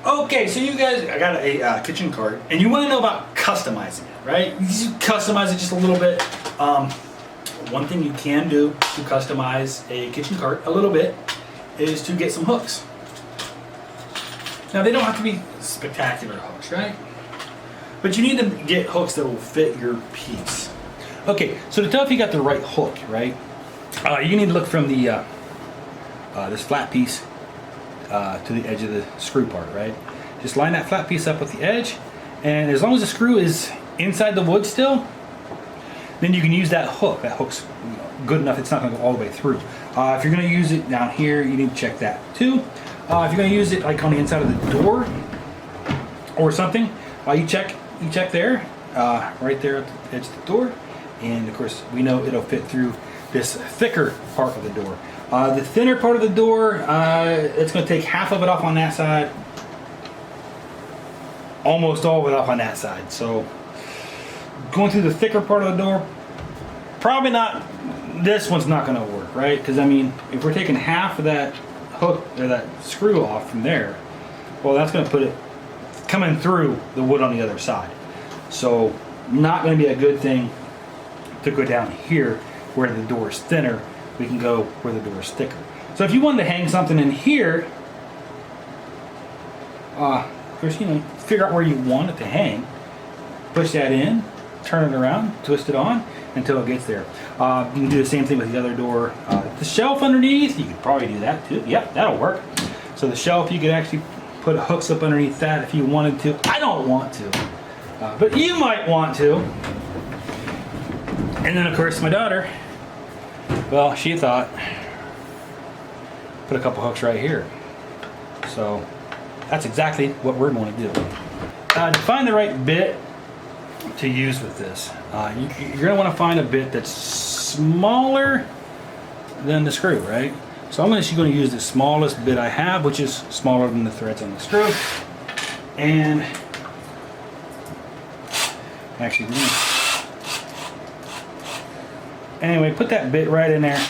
Okay, so you guys, I got a kitchen cart, and you want to know about customizing it, right? You just customize it just a little bit. One thing you can do to customize a kitchen cart a little bit is to get some hooks. Now, they don't have to be spectacular hooks, right? But you need to get hooks that will fit your piece. Okay, so to tell if you got the right hook, right? You need to look from the this flat piece to the edge of the screw part, right? Just line that flat piece up with the edge, and as long as the screw is inside the wood still, then you can use that hook. That hook's good enough, it's not going to go all the way through. If you're going to use it down here, you need to check that too. If you're going to use it like on the inside of the door or something, you check there, right there at the edge of the door, and of course we know it'll fit through this thicker part of the door. The thinner part of the door, it's going to take half of it off on that side, almost all of it off on that side. So going through the thicker part of the door, probably not, this one's not going to work, right? Because I mean, if we're taking half of that hook or that screw off from there, well, that's going to put it coming through the wood on the other side. So not going to be a good thing to go down here where the door is thinner. We can go where the door is thicker. So if you wanted to hang something in here, of course, you know, figure out where you want it to hang, push that in, turn it around, twist it on until it gets there. You can do the same thing with the other door. The shelf underneath, you could probably do that too. Yep, that'll work. So the shelf, you could actually put hooks up underneath that if you wanted to. I don't want to, but you might want to. And then of course my daughter, well, she thought, put a couple hooks right here. So that's exactly what we're going to do. To find the right bit to use with this, you're going to want to find a bit that's smaller than the screw, right? So I'm actually going to use the smallest bit I have, which is smaller than the threads on the screw. And actually, anyway, put that bit right in there,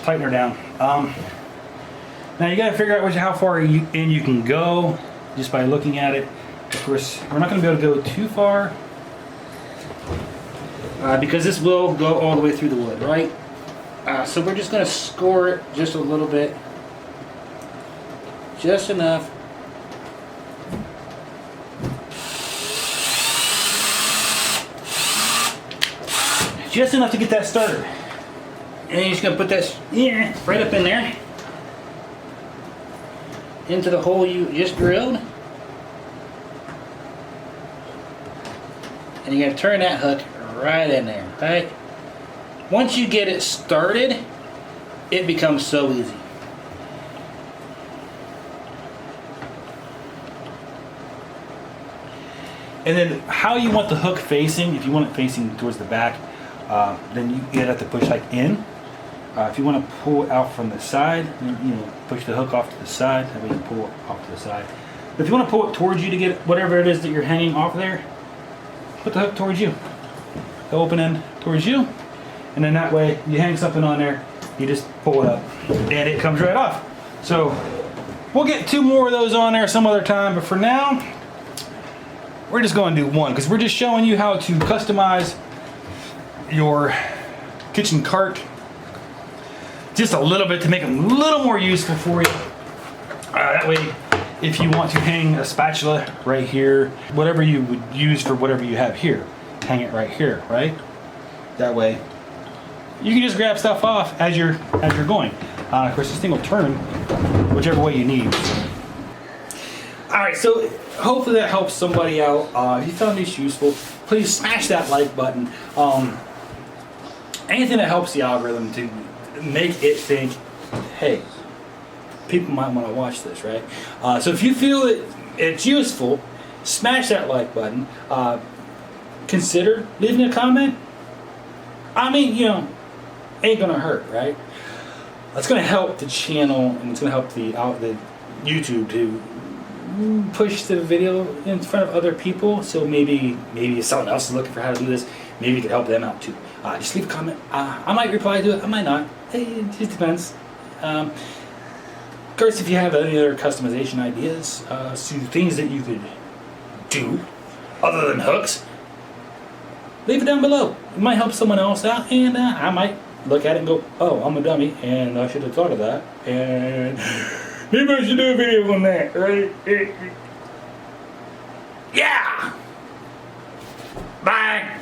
tighten her down. Now you got to figure out how far in you can go just by looking at it. Of course, we're not going to be able to go too far because this will go all the way through the wood, right? So we're just going to score it just a little bit, just enough. Just enough to get that started. And you're just going to put that right up in there, into the hole you just drilled. And you're going to turn that hook right in there, right? Once you get it started, it becomes so easy. And then how you want the hook facing, if you want it facing towards the back, then you have to push like in. If you want to pull it out from the side, push the hook off to the side, that way you pull it off to the side. But if you want to pull it towards you to get whatever it is that you're hanging off there, put the hook towards you. The open end towards you. And then that way you hang something on there, you just pull it up and it comes right off. So we'll get 2 more of those on there some other time, but for now, we're just going to do one because we're just showing you how to customize your kitchen cart just a little bit to make them a little more useful for you. That way, if you want to hang a spatula right here, whatever you would use for whatever you have here, hang it right here, right? That way, you can just grab stuff off as you're going. Of course, this thing will turn whichever way you need. All right, so hopefully that helps somebody out. If you found this useful, please smash that like button. Anything that helps the algorithm to make it think, hey, people might want to watch this, right? So if you feel that it's useful, smash that like button. Consider leaving a comment. I mean, ain't gonna hurt, right? That's gonna help the channel, and it's gonna help the YouTube to push the video in front of other people. So maybe if someone else is looking for how to do this, maybe you could help them out too. Just leave a comment. I might reply to it, I might not. It just depends. Of course, if you have any other customization ideas, things that you could do other than hooks, leave it down below. It might help someone else out, and I might look at it and go, oh, I'm a dummy, and I should have thought of that, and maybe I should do a video on that, right? Yeah! Bye!